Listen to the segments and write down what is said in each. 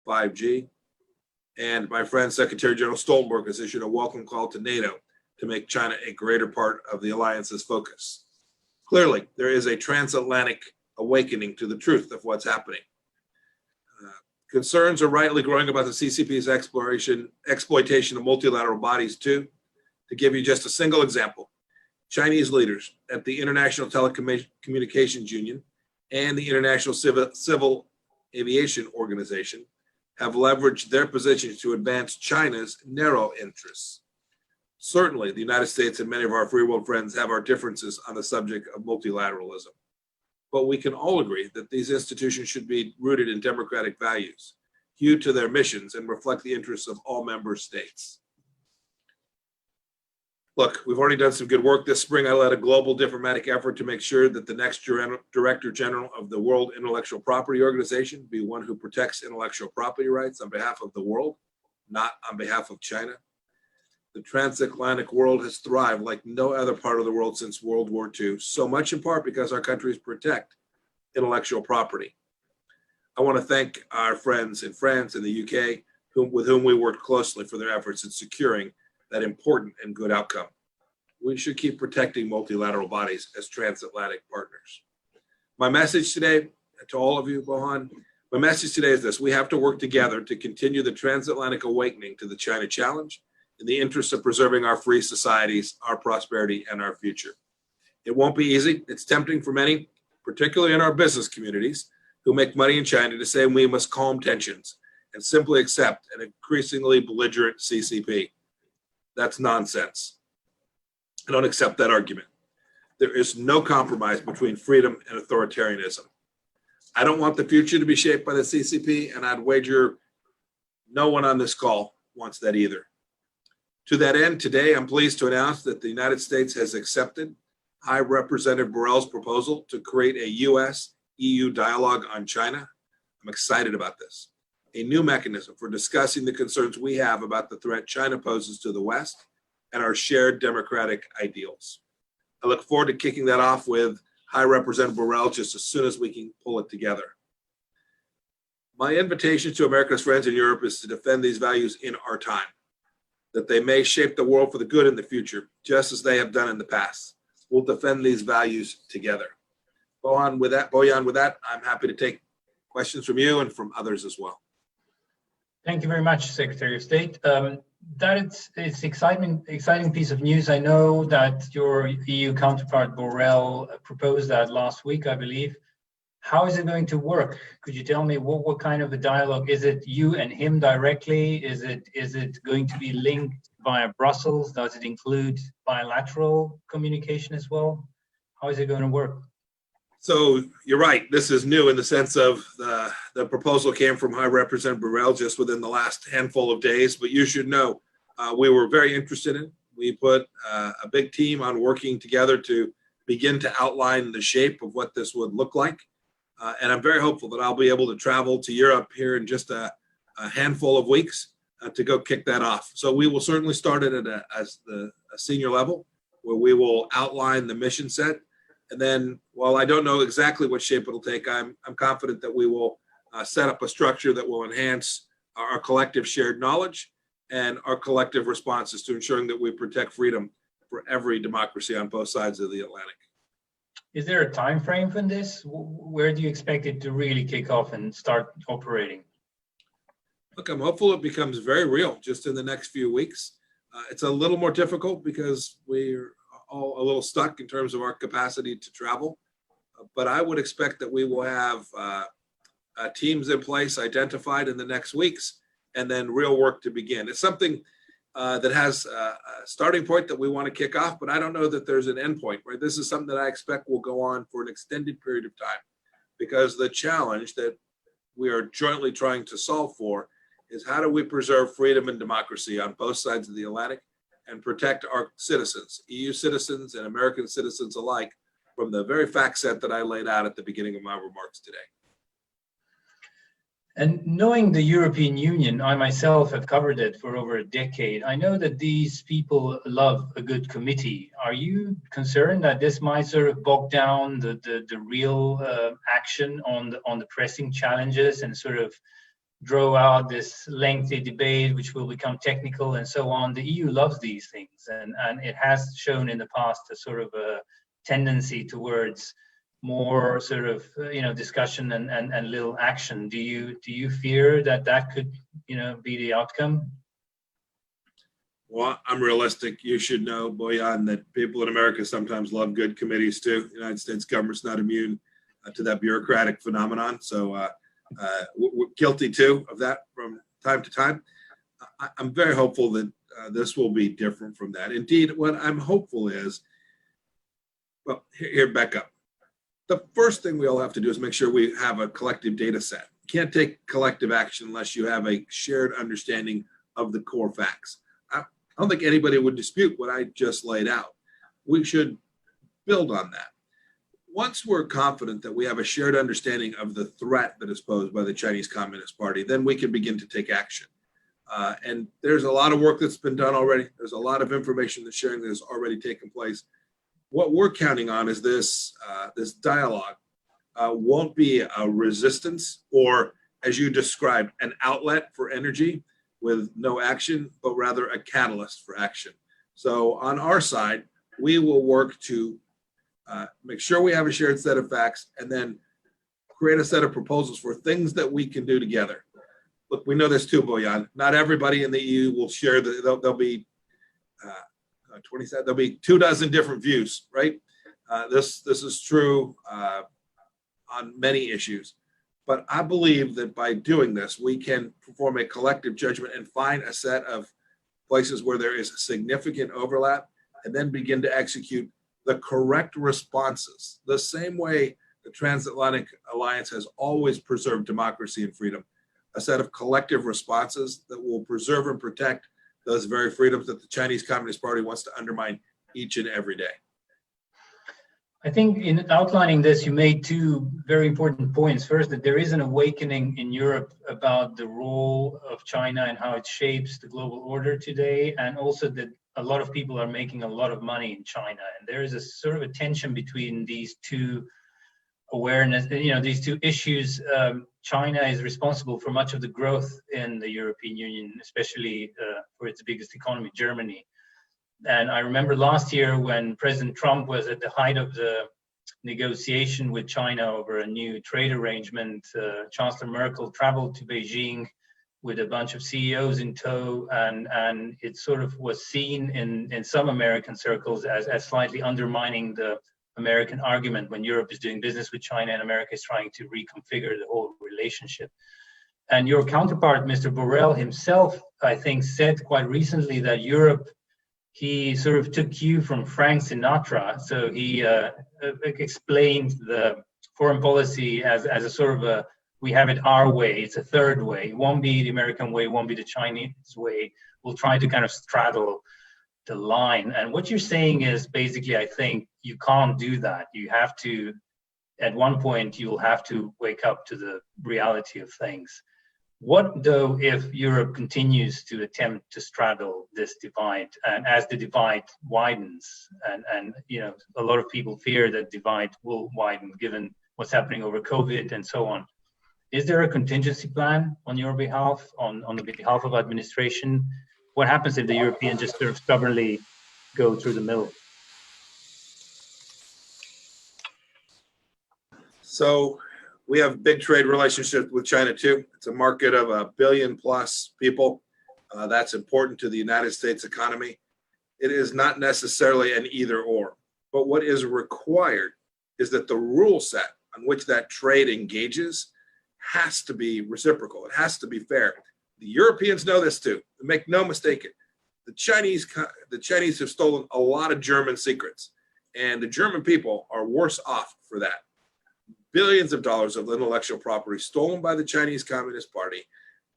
5G. And my friend Secretary General Stoltenberg has issued a welcome call to NATO to make China a greater part of the alliance's focus. Clearly, there is a transatlantic awakening to the truth of what's happening. Concerns are rightly growing about the CCP's exploitation of multilateral bodies too. To give you just a single example, Chinese leaders at the International Telecommunications Union and the International Civil Aviation Organization have leveraged their positions to advance China's narrow interests. Certainly, the United States and many of our free world friends have our differences on the subject of multilateralism. But we can all agree that these institutions should be rooted in democratic values, hew to their missions, and reflect the interests of all member states. Look, we've already done some good work this spring. I led a global diplomatic effort to make sure that the next Director General of the World Intellectual Property Organization be one who protects intellectual property rights on behalf of the world, not on behalf of China. The transatlantic world has thrived like no other part of the world since World War II, so much in part because our countries protect intellectual property. I want to thank our friends in France and the UK, with whom we worked closely for their efforts in securing that important and good outcome. We should keep protecting multilateral bodies as transatlantic partners. My message today to all of you, Bohan, my message today is this: we have to work together to continue the transatlantic awakening to the China challenge in the interest of preserving our free societies, our prosperity, and our future. It won't be easy. It's tempting for many, particularly in our business communities, who make money in China, to say we must calm tensions and simply accept an increasingly belligerent CCP. That's nonsense. I don't accept that argument. There is no compromise between freedom and authoritarianism. I don't want the future to be shaped by the CCP, and I'd wager no one on this call wants that either. To that end, today I'm pleased to announce that the United States has accepted High Representative Borrell's proposal to create a US-EU dialogue on China. I'm excited about this. A new mechanism for discussing the concerns we have about the threat China poses to the West and our shared democratic ideals. I look forward to kicking that off with High Representative Borrell just as soon as we can pull it together. My invitation to America's friends in Europe is to defend these values in our time, that they may shape the world for the good in the future, just as they have done in the past. We'll defend these values together. Boyan, with that, I'm happy to take questions from you and from others as well. Thank you very much, Secretary of State. It's exciting piece of news. I know that your EU counterpart Borrell proposed that last week, I believe. How is it going to work? Could you tell me what kind of a dialogue? Is it you and him directly? Is it going to be linked via Brussels? Does it include bilateral communication as well? How is it going to work? So you're right. This is new in the sense of the proposal came from High Representative Borrell just within the last handful of days. But you should know we were very interested in it. We put a big team on working together to begin to outline the shape of what this would look like. And I'm very hopeful that I'll be able to travel to Europe here in just a handful of weeks to go kick that off. So we will certainly start it at a senior level, where we will outline the mission set. And then, while I don't know exactly what shape it'll take, I'm confident that we will set up a structure that will enhance our collective shared knowledge and our collective responses to ensuring that we protect freedom for every democracy on both sides of the Atlantic. Is there a time frame for this? Where do you expect it to really kick off and start operating? Look, I'm hopeful it becomes very real just in the next few weeks. It's a little more difficult because we're all a little stuck in terms of our capacity to travel. But I would expect that we will have teams in place identified in the next weeks, and then real work to begin. It's something that has a starting point that we want to kick off, but I don't know that there's an end point, right? This is something that I expect will go on for an extended period of time, because the challenge that we are jointly trying to solve for is how do we preserve freedom and democracy on both sides of the Atlantic and protect our citizens, EU citizens and American citizens alike, from the very fact set that I laid out at the beginning of my remarks today. And knowing the European Union, I myself have covered it for over a decade. I know that these people love a good committee. Are you concerned that this might sort of bog down the real action on the pressing challenges and sort of drove out this lengthy debate, which will become technical and so on. The EU loves these things, and it has shown in the past a sort of a tendency towards more sort of discussion and little action. Do you fear that could be the outcome? Well, I'm realistic. You should know, Boyan, that people in America sometimes love good committees too. The United States government's not immune to that bureaucratic phenomenon. So we're guilty too of that from time to time. I'm very hopeful that this will be different from that. Indeed, what I'm hopeful is, well, here, back up. The first thing we all have to do is make sure we have a collective data set. You can't take collective action unless you have a shared understanding of the core facts. I don't think anybody would dispute what I just laid out. We should build on that. Once we're confident that we have a shared understanding of the threat that is posed by the Chinese Communist Party, then we can begin to take action. And there's a lot of work that's been done already. There's a lot of information that's sharing that has already taken place. What we're counting on is this dialogue won't be a resistance or, as you described, an outlet for energy with no action, but rather a catalyst for action. So on our side, we will work to make sure we have a shared set of facts and then create a set of proposals for things that we can do together. Look, we know this too, Boyan. Not everybody in the EU will share there'll be 27, there'll be 24 different views, right? This is true on many issues. But I believe that by doing this, we can perform a collective judgment and find a set of places where there is significant overlap and then begin to execute the correct responses, the same way the Transatlantic Alliance has always preserved democracy and freedom, a set of collective responses that will preserve and protect those very freedoms that the Chinese Communist Party wants to undermine each and every day. I think in outlining this, you made two very important points. First, that there is an awakening in Europe about the role of China and how it shapes the global order today, and also that a lot of people are making a lot of money in China. And there is a sort of a tension between these two awareness, these two issues. China is responsible for much of the growth in the European Union, especially for its biggest economy, Germany. And I remember last year when President Trump was at the height of the negotiation with China over a new trade arrangement, Chancellor Merkel traveled to Beijing with a bunch of CEOs in tow, and it sort of was seen in some American circles as slightly undermining the American argument when Europe is doing business with China and America is trying to reconfigure the whole relationship. And your counterpart, Mr. Borrell himself, I think, said quite recently that Europe, he sort of took cue from Frank Sinatra. So he explained the foreign policy as a sort of a, we have it our way, it's a third way. It won't be the American way, it won't be the Chinese way. We'll try to kind of straddle the line. And what you're saying is basically, I think you can't do that. You have to, at one point, you'll have to wake up to the reality of things. What though if Europe continues to attempt to straddle this divide, and as the divide widens, and a lot of people fear that divide will widen given what's happening over COVID and so on. Is there a contingency plan on your behalf, on the behalf of administration? What happens if the Europeans just sort of stubbornly go through the middle? So we have big trade relationships with China too. It's a market of 1 billion plus people. That's important to the United States economy. It is not necessarily an either or, but what is required is that the rule set on which that trade engages has to be reciprocal. It has to be fair. The Europeans know this too. Make no mistake it. The Chinese have stolen a lot of German secrets, and the German people are worse off for that. Billions of dollars of intellectual property stolen by the Chinese Communist Party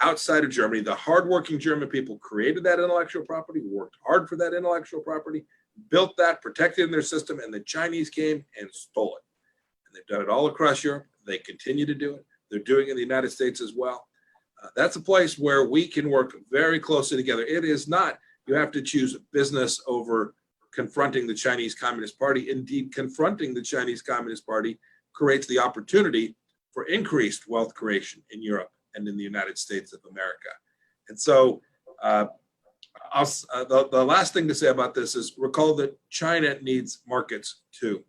outside of Germany. The hardworking German people created that intellectual property, worked hard for that intellectual property, built that, protected it in their system, and the Chinese came and stole it. And they've done it all across Europe. They continue to do it. They're doing it in the United States as well. That's a place where we can work very closely together. It is not, you have to choose business over confronting the Chinese Communist Party. Indeed, confronting the Chinese Communist Party creates the opportunity for increased wealth creation in Europe and in the United States of America. And so the last thing to say about this is recall that China needs markets too.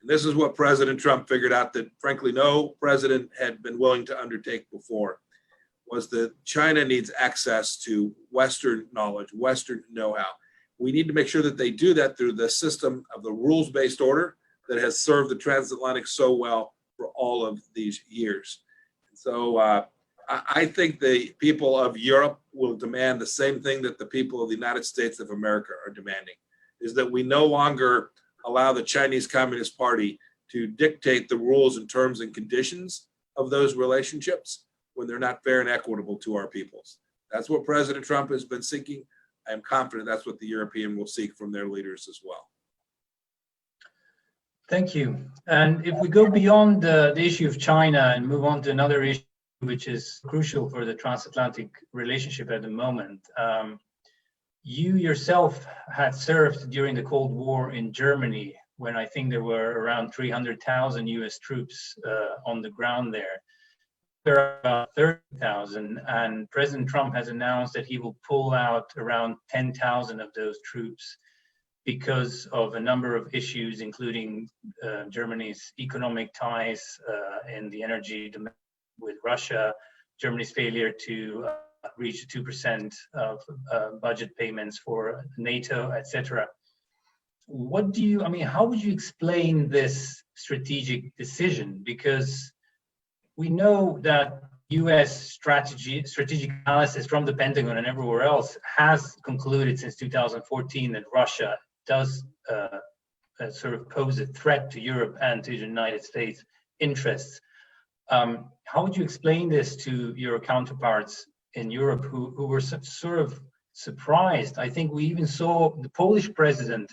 And this is what President Trump figured out that frankly no president had been willing to undertake before, was that China needs access to Western knowledge, Western know-how. We need to make sure that they do that through the system of the rules-based order that has served the transatlantic so well for all of these years. So I think the people of Europe will demand the same thing that the people of the United States of America are demanding, is that we no longer allow the Chinese Communist Party to dictate the rules and terms and conditions of those relationships when they're not fair and equitable to our peoples. That's what President Trump has been seeking. I am confident that's what the European will seek from their leaders as well. Thank you. And if we go beyond the issue of China and move on to another issue, which is crucial for the transatlantic relationship at the moment, you yourself had served during the Cold War in Germany, when I think there were around 300,000 US troops on the ground there. There are about 30,000, and President Trump has announced that he will pull out around 10,000 of those troops because of a number of issues, including Germany's economic ties in the energy demand with Russia, Germany's failure to reach 2% of budget payments for NATO, etc. How would you explain this strategic decision? Because we know that U.S. strategic analysis from the Pentagon and everywhere else has concluded since 2014 that Russia does sort of pose a threat to Europe and to the United States interests. How would you explain this to your counterparts in Europe who were sort of surprised? I think we even saw the Polish president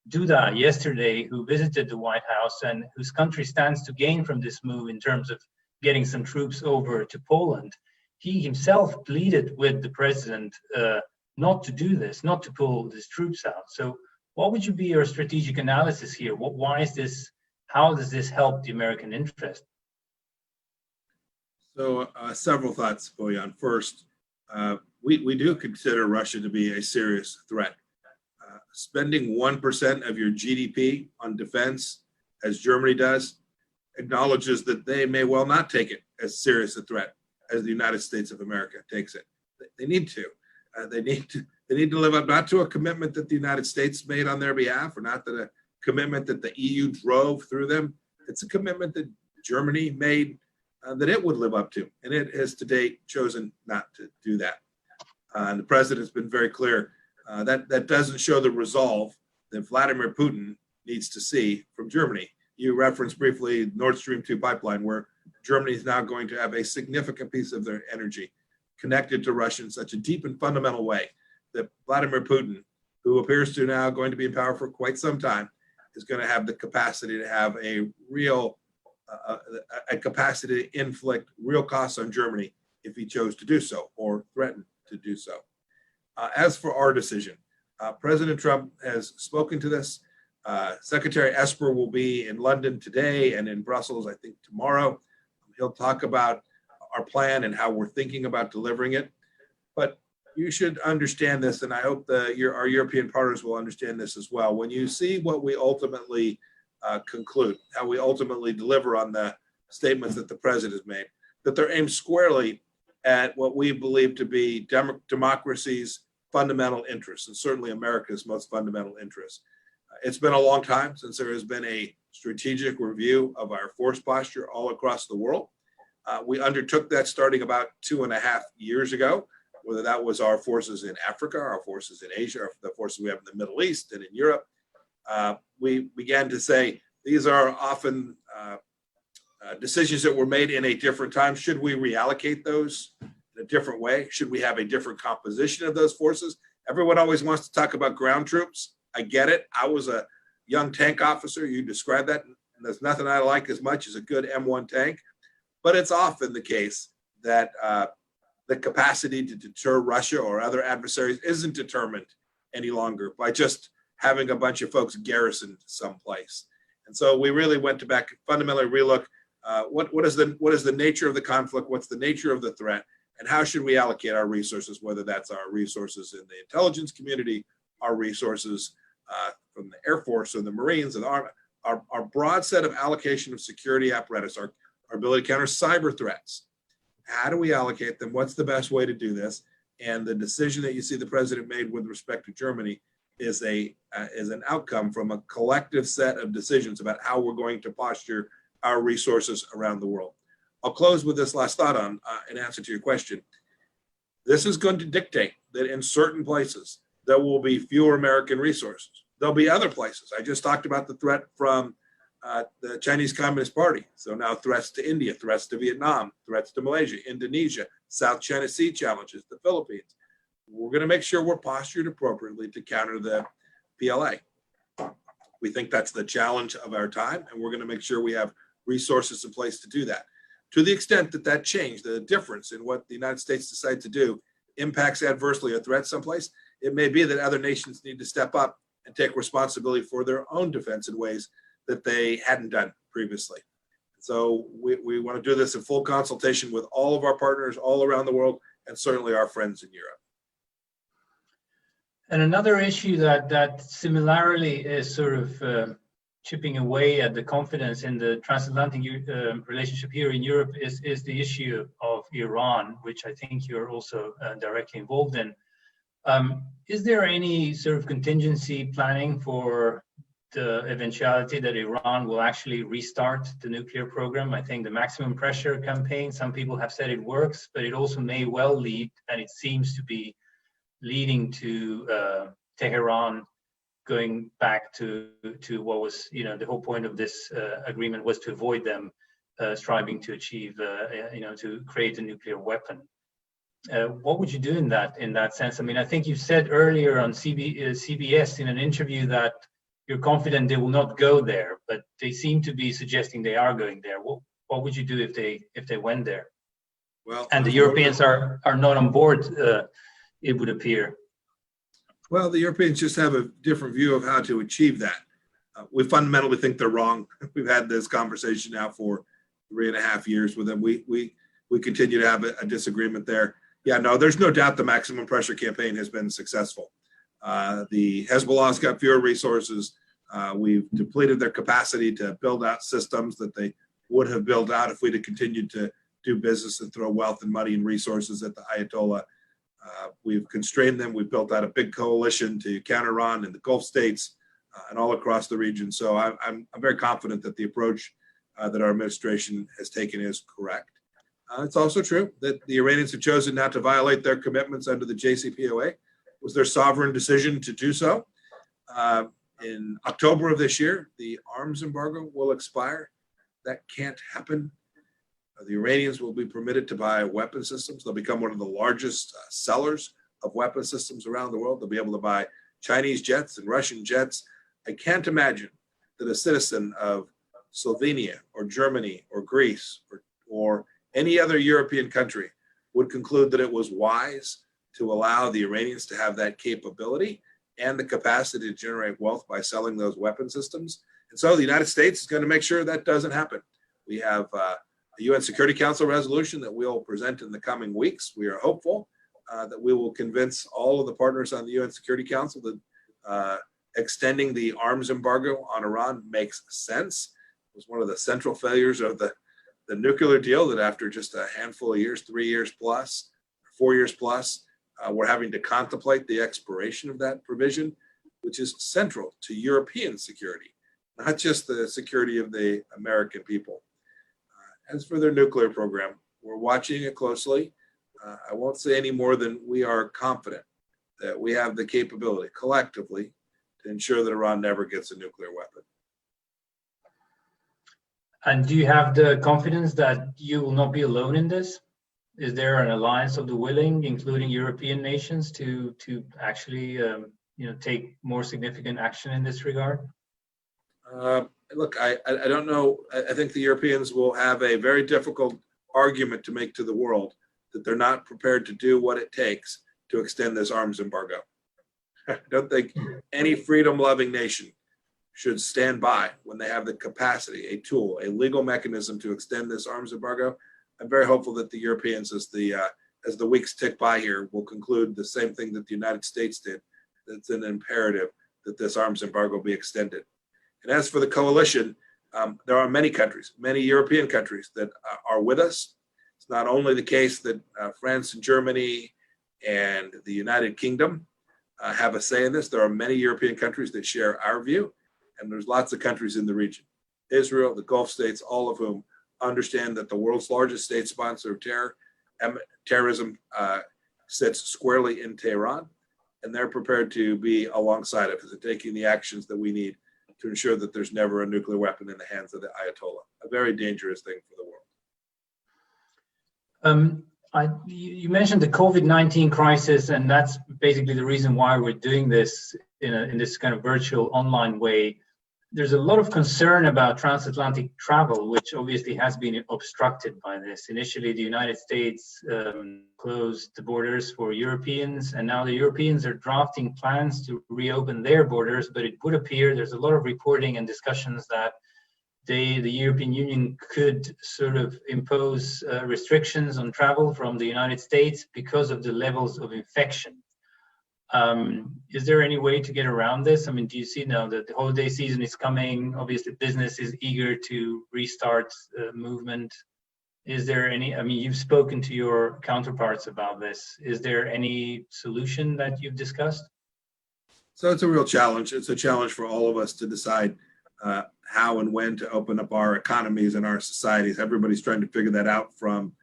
Duda yesterday, who visited the White House and whose country stands to gain from this move in terms of getting some troops over to Poland. He himself pleaded with the president not to do this, not to pull these troops out. So what would be your strategic analysis here? Why is this? How does this help the American interest? So several thoughts, Bojan. First, we do consider Russia to be a serious threat. Spending 1% of your GDP on defense, as Germany does, acknowledges that they may well not take it as serious a threat as the United States of America takes it. They need to. They need to live up not to a commitment that the United States made on their behalf, or not that a commitment that the EU drove through them. It's a commitment that Germany made that it would live up to, and it has to date chosen not to do that. And the president has been very clear that doesn't show the resolve that Vladimir Putin needs to see from Germany. You referenced briefly Nord Stream 2 pipeline, where Germany is now going to have a significant piece of their energy connected to Russia in such a deep and fundamental way that Vladimir Putin, who appears to now going to be in power for quite some time, is going to have the capacity to have a real capacity to inflict real costs on Germany if he chose to do so or threatened to do so. As for our decision, President Trump has spoken to this. Secretary Esper will be in London today and in Brussels, I think, tomorrow. He'll talk about our plan and how we're thinking about delivering it. But you should understand this, and I hope our European partners will understand this as well. When you see what we ultimately conclude, how we ultimately deliver on the statements that the president has made, that they're aimed squarely at what we believe to be democracy's fundamental interests, and certainly America's most fundamental interests. It's been a long time since there has been a strategic review of our force posture all across the world. We undertook that starting about 2.5 years ago, whether that was our forces in Africa, our forces in Asia, or the forces we have in the Middle East and in Europe. We began to say these are often decisions that were made in a different time. Should we reallocate those in a different way? Should we have a different composition of those forces? Everyone always wants to talk about ground troops. I get it. I was a young tank officer. You described that, and there's nothing I like as much as a good M1 tank. But it's often the case that the capacity to deter Russia or other adversaries isn't determined any longer by just having a bunch of folks garrisoned someplace. And so we really went to back and fundamentally relook What is the nature of the conflict? What's the nature of the threat? And how should we allocate our resources, whether that's our resources in the intelligence community, our resources from the Air Force or the Marines and the Army, our broad set of allocation of security apparatus, our ability to counter cyber threats. How do we allocate them? What's the best way to do this? And the decision that you see the president made with respect to Germany is an outcome from a collective set of decisions about how we're going to posture our resources around the world. I'll close with this last thought on in answer to your question. This is going to dictate that in certain places there will be fewer American resources. There'll be other places. I just talked about the threat from the Chinese Communist Party. So now threats to India, threats to Vietnam, threats to Malaysia, Indonesia, South China Sea challenges, the Philippines. We're going to make sure we're postured appropriately to counter the PLA. We think that's the challenge of our time, and we're going to make sure we have resources in place to do that. To the extent that that change, the difference in what the United States decides to do impacts adversely a threat someplace, it may be that other nations need to step up and take responsibility for their own defense in ways that they hadn't done previously. So we want to do this in full consultation with all of our partners all around the world, and certainly our friends in Europe. And another issue that similarly is sort of chipping away at the confidence in the transatlantic relationship here in Europe is the issue of Iran, which I think you're also directly involved in. Is there any sort of contingency planning for the eventuality that Iran will actually restart the nuclear program? I think the maximum pressure campaign, some people have said it works, but it also may well lead, and it seems to be leading to Tehran going back to what was, the whole point of this agreement was to avoid them striving to achieve, to create a nuclear weapon. What would you do in that sense? I mean, I think you said earlier on CBS in an interview that you're confident they will not go there, but they seem to be suggesting they are going there. What would you do if they went there? Well, and the Europeans are not on board, it would appear. Well, the Europeans just have a different view of how to achieve that. We fundamentally think they're wrong. We've had this conversation now for 3.5 years with them. We continue to have a disagreement there. Yeah, no, there's no doubt the maximum pressure campaign has been successful. The Hezbollah's got fewer resources. We've depleted their capacity to build out systems that they would have built out if we'd have continued to do business and throw wealth and money and resources at the Ayatollah. We've constrained them. We've built out a big coalition to counter Iran in the Gulf states and all across the region. So I'm very confident that the approach that our administration has taken is correct. It's also true that the Iranians have chosen not to violate their commitments under the JCPOA. It was their sovereign decision to do so. In October of this year, the arms embargo will expire. That can't happen. The Iranians will be permitted to buy weapon systems. They'll become one of the largest sellers of weapon systems around the world. They'll be able to buy Chinese jets and Russian jets. I can't imagine that a citizen of Slovenia or Germany or Greece or any other European country would conclude that it was wise to allow the Iranians to have that capability and the capacity to generate wealth by selling those weapon systems. And so the United States is going to make sure that doesn't happen. We have a UN Security Council resolution that we'll present in the coming weeks. We are hopeful that we will convince all of the partners on the UN Security Council that extending the arms embargo on Iran makes sense. It was one of the central failures of the nuclear deal, that after just a handful of years, 3 years plus, 4 years plus, we're having to contemplate the expiration of that provision, which is central to European security, not just the security of the American people. As for their nuclear program, we're watching it closely. I won't say any more than we are confident that we have the capability collectively to ensure that Iran never gets a nuclear weapon. And do you have the confidence that you will not be alone in this? Is there an alliance of the willing, including European nations, to actually take more significant action in this regard? Look, I don't know. I think the Europeans will have a very difficult argument to make to the world that they're not prepared to do what it takes to extend this arms embargo. I don't think any freedom-loving nation should stand by when they have the capacity, a tool, a legal mechanism to extend this arms embargo. I'm very hopeful that the Europeans, as the weeks tick by here, will conclude the same thing that the United States did. It's an imperative that this arms embargo be extended. And as for the coalition, there are many countries, many European countries that are with us. It's not only the case that France and Germany and the United Kingdom have a say in this. There are many European countries that share our view, and there's lots of countries in the region. Israel, the Gulf states, all of whom understand that the world's largest state sponsor of terrorism sits squarely in Tehran, and they're prepared to be alongside of us and taking the actions that we need to ensure that there's never a nuclear weapon in the hands of the Ayatollah, a very dangerous thing for the world. You mentioned the COVID-19 crisis, and that's basically the reason why we're doing this in this kind of virtual online way. There's a lot of concern about transatlantic travel, which obviously has been obstructed by this. Initially, the United States closed the borders for Europeans, and now the Europeans are drafting plans to reopen their borders, but it would appear there's a lot of reporting and discussions that the European Union could sort of impose restrictions on travel from the United States because of the levels of infection. Is there any way to get around this? I mean, do you see now that the holiday season is coming? Obviously, business is eager to restart movement. Is there any, I mean, you've spoken to your counterparts about this. Is there any solution that you've discussed? So it's a real challenge. It's a challenge for all of us to decide how and when to open up our economies and our societies. Everybody's trying to figure that out, from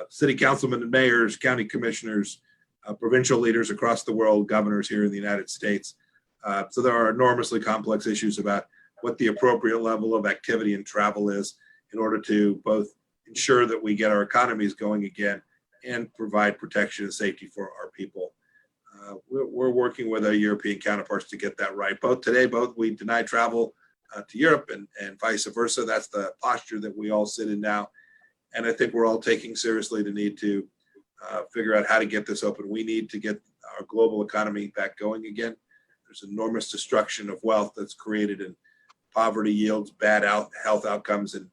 city councilmen and mayors, county commissioners, provincial leaders across the world, governors here in the United States. So there are enormously complex issues about what the appropriate level of activity and travel is in order to both ensure that we get our economies going again and provide protection and safety for our people. We're working with our European counterparts to get that right. Both we deny travel to Europe and vice versa. That's the posture that we all sit in now. And I think we're all taking seriously the need to figure out how to get this open. We need to get our global economy back going again. There's enormous destruction of wealth that's created, and poverty yields bad health outcomes in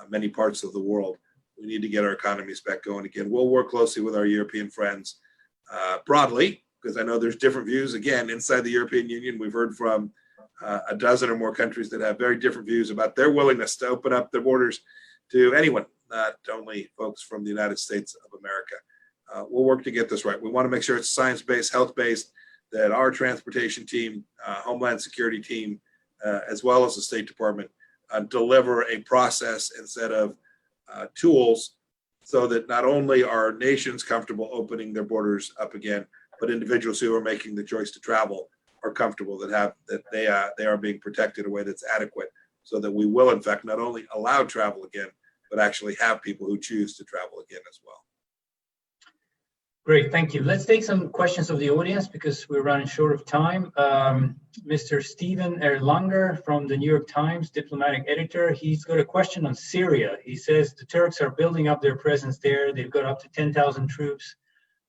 many parts of the world. We need to get our economies back going again. We'll work closely with our European friends broadly, because I know there's different views. Again, inside the European Union, we've heard from a dozen or more countries that have very different views about their willingness to open up their borders to anyone, not only folks from the United States of America. We'll work to get this right. We want to make sure it's science-based, health-based, that our transportation team, Homeland Security team, as well as the State Department, deliver a process and set of tools so that not only are nations comfortable opening their borders up again, but individuals who are making the choice to travel are comfortable that they are being protected in a way that's adequate, so that we will in fact not only allow travel again, but actually have people who choose to travel again as well. Great, thank you. Let's take some questions of the audience because we're running short of time. Mr. Steven Erlanger from the New York Times, diplomatic editor, he's got a question on Syria. He says the Turks are building up their presence there. They've got up to 10,000 troops.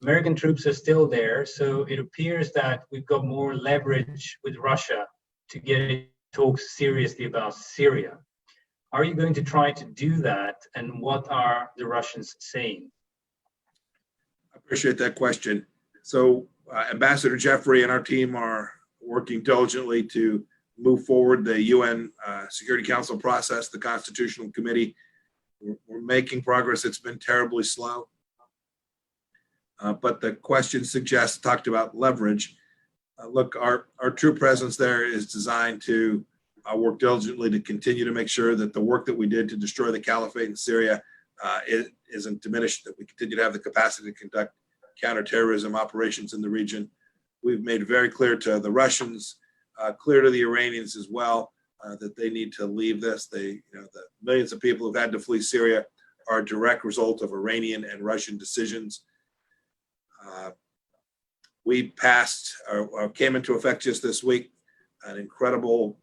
American troops are still there. So it appears that we've got more leverage with Russia to get talks seriously about Syria. Are you going to try to do that? And what are the Russians saying? I appreciate that question. So Ambassador Jeffrey and our team are working diligently to move forward the UN Security Council process, the Constitutional Committee. We're making progress. It's been terribly slow. But the question talked about leverage. Look, our troop presence there is designed to work diligently to continue to make sure that the work that we did to destroy the caliphate in Syria isn't diminished, that we continue to have the capacity to conduct counterterrorism operations in the region. We've made very clear to the Russians, clear to the Iranians as well, that they need to leave this. The millions of people who've had to flee Syria are a direct result of Iranian and Russian decisions. We came into effect just this week an incredible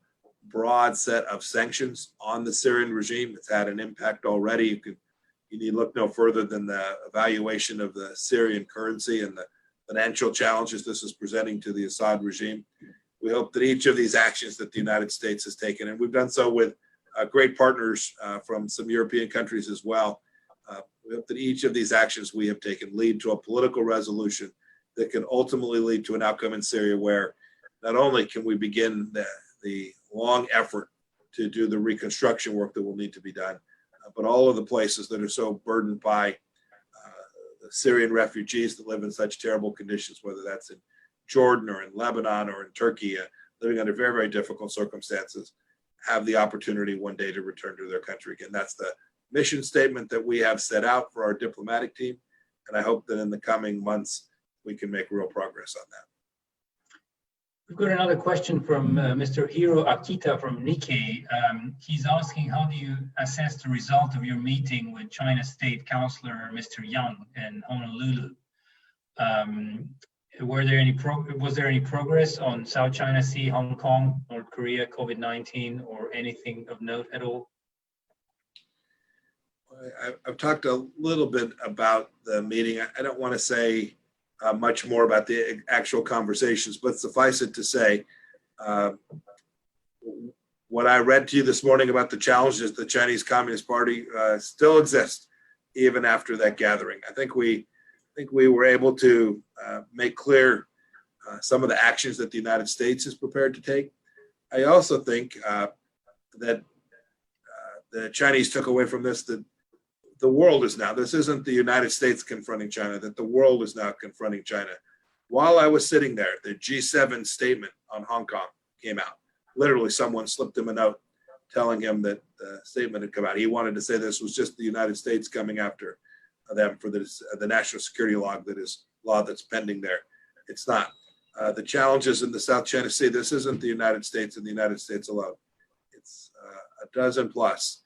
broad set of sanctions on the Syrian regime. It's had an impact already. You need look no further than the evaluation of the Syrian currency and the financial challenges this is presenting to the Assad regime. We hope that each of these actions that the United States has taken, and we've done so with great partners from some European countries as well, we hope that each of these actions we have taken lead to a political resolution that can ultimately lead to an outcome in Syria where not only can we begin the long effort to do the reconstruction work that will need to be done, but all of the places that are so burdened by the Syrian refugees that live in such terrible conditions, whether that's in Jordan or in Lebanon or in Turkey, living under very, very difficult circumstances, have the opportunity one day to return to their country again. That's the mission statement that we have set out for our diplomatic team. And I hope that in the coming months, we can make real progress on that. We've got another question from Mr. Hiro Akita from Nikkei. He's asking, how do you assess the result of your meeting with China State Councilor Mr. Yang in Honolulu? Was there any progress on South China Sea, Hong Kong, North Korea, COVID-19, or anything of note at all? I've talked a little bit about the meeting. I don't want to say much more about the actual conversations, but suffice it to say, what I read to you this morning about the challenges the Chinese Communist Party still exists even after that gathering. I think we were able to make clear some of the actions that the United States is prepared to take. I also think that the Chinese took away from this that the world is now, this isn't the United States confronting China, that the world is now confronting China. While I was sitting there, the G7 statement on Hong Kong came out. Literally, someone slipped him a note telling him that the statement had come out. He wanted to say this was just the United States coming after them for the national security law that's pending there. It's not. The challenges in the South China Sea, this isn't the United States and the United States alone. It's a dozen plus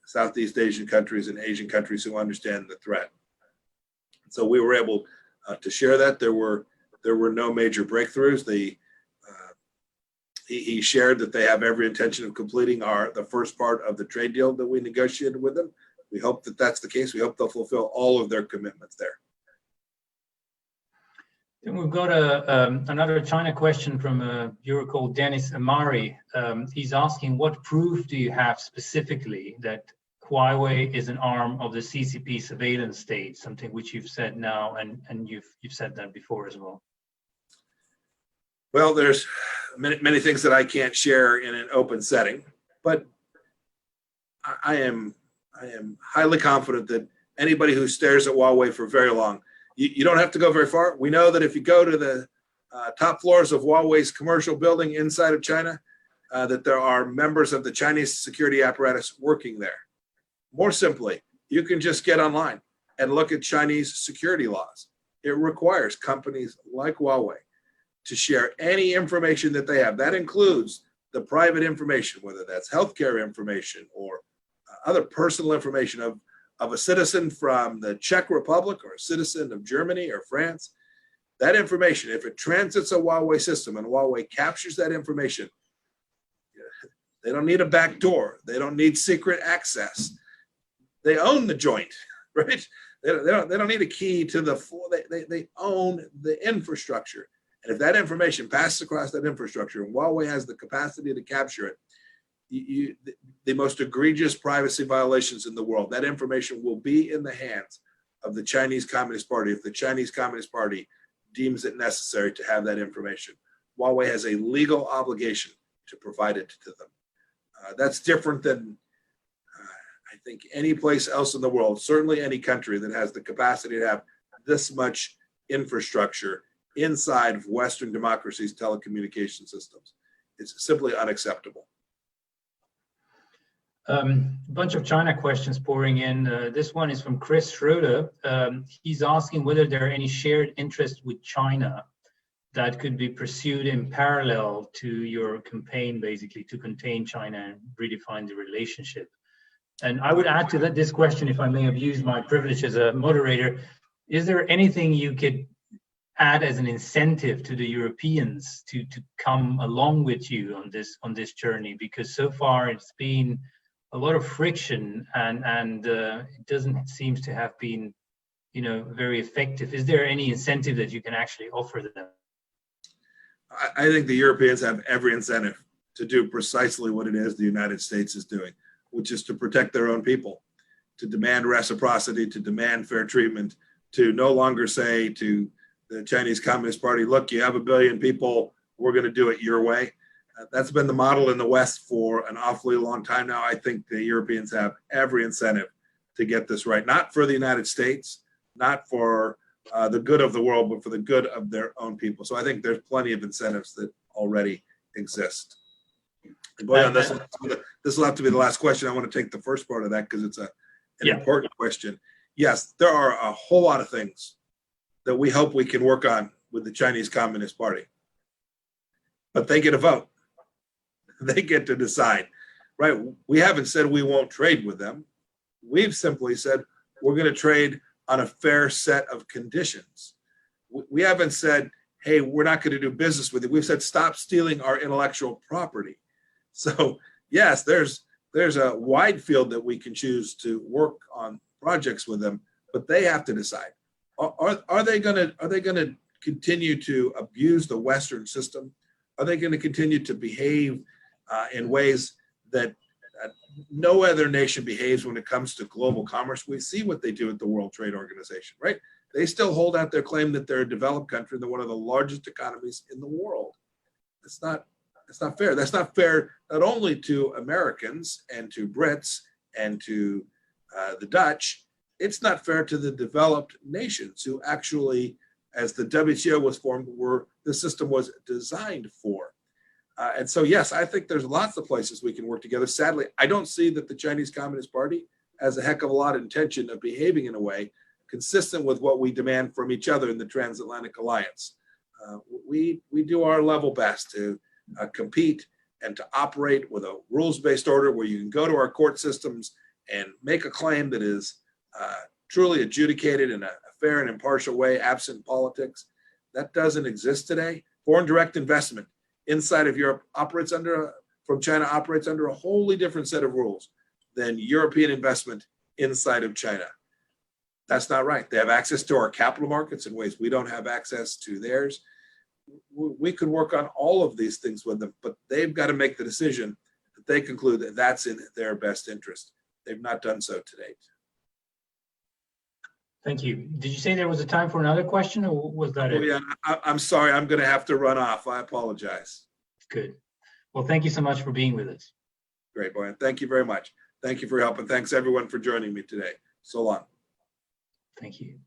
Southeast Asian countries and Asian countries who understand the threat. So we were able to share that. There were no major breakthroughs. He shared that they have every intention of completing the first part of the trade deal that we negotiated with them. We hope that that's the case. We hope they'll fulfill all of their commitments there. Then we've got another China question from a viewer called Dennis Amari. He's asking, what proof do you have specifically that Huawei is an arm of the CCP surveillance state, something which you've said now, and you've said that before as well? Well, there's many things that I can't share in an open setting, but I am highly confident that anybody who stares at Huawei for very long, you don't have to go very far. We know that if you go to the top floors of Huawei's commercial building inside of China, that there are members of the Chinese security apparatus working there. More simply, you can just get online and look at Chinese security laws. It requires companies like Huawei to share any information that they have. That includes the private information, whether that's healthcare information or other personal information of a citizen from the Czech Republic or a citizen of Germany or France. That information, if it transits a Huawei system and Huawei captures that information, they don't need a back door. They don't need secret access. They own the joint, right? They don't need a key to the floor. They own the infrastructure. And if that information passes across that infrastructure and Huawei has the capacity to capture it, the most egregious privacy violations in the world, that information will be in the hands of the Chinese Communist Party if the Chinese Communist Party deems it necessary to have that information. Huawei has a legal obligation to provide it to them. That's different than I think any place else in the world, certainly any country that has the capacity to have this much infrastructure inside of Western democracies' telecommunication systems. It's simply unacceptable. A bunch of China questions pouring in. This one is from Chris Schroeder. He's asking whether there are any shared interests with China that could be pursued in parallel to your campaign, basically, to contain China and redefine the relationship. And I would add to that this question, if I may have used my privilege as a moderator, is there anything you could add as an incentive to the Europeans to come along with you on this journey? Because so far it's been a lot of friction and it doesn't seem to have been, very effective. Is there any incentive that you can actually offer them? I think the Europeans have every incentive to do precisely what it is the United States is doing, which is to protect their own people, to demand reciprocity, to demand fair treatment, to no longer say to the Chinese Communist Party, look, you have 1 billion people, we're going to do it your way. That's been the model in the West for an awfully long time now. I think the Europeans have every incentive to get this right, not for the United States, not for the good of the world, but for the good of their own people. So I think there's plenty of incentives that already exist. And Boyan, this will have to be the last question. I want to take the first part of that because it's an important question. Yes, there are a whole lot of things that we hope we can work on with the Chinese Communist Party, but they get a vote. They get to decide, right? We haven't said we won't trade with them. We've simply said we're going to trade on a fair set of conditions. We haven't said, hey, we're not going to do business with you. We've said, stop stealing our intellectual property. So yes, there's a wide field that we can choose to work on projects with them, but they have to decide. Are they going to continue to abuse the Western system? Are they going to continue to behave in ways that no other nation behaves when it comes to global commerce? We see what they do at the World Trade Organization, right? They still hold out their claim that they're a developed country and they're one of the largest economies in the world. It's not fair. That's not fair not only to Americans and to Brits and to the Dutch. It's not fair to the developed nations who actually, as the WTO was formed, the system was designed for. And so, yes, I think there's lots of places we can work together. Sadly, I don't see that the Chinese Communist Party has a heck of a lot of intention of behaving in a way consistent with what we demand from each other in the Transatlantic Alliance. We do our level best to compete and to operate with a rules-based order where you can go to our court systems and make a claim that is truly adjudicated in a fair and impartial way, absent politics. That doesn't exist today. Foreign direct investment inside of Europe from China operates under a wholly different set of rules than European investment inside of China. That's not right. They have access to our capital markets in ways we don't have access to theirs. We could work on all of these things with them, but they've got to make the decision that they conclude that that's in their best interest. They've not done so to date. Thank you. Did you say there was a time for another question, or was that it? Yeah, I'm sorry. I'm going to have to run off. I apologize. Good. Well, thank you so much for being with us. Great, Boyan. Thank you very much. Thank you for your help, and thanks everyone for joining me today. So long. Thank you.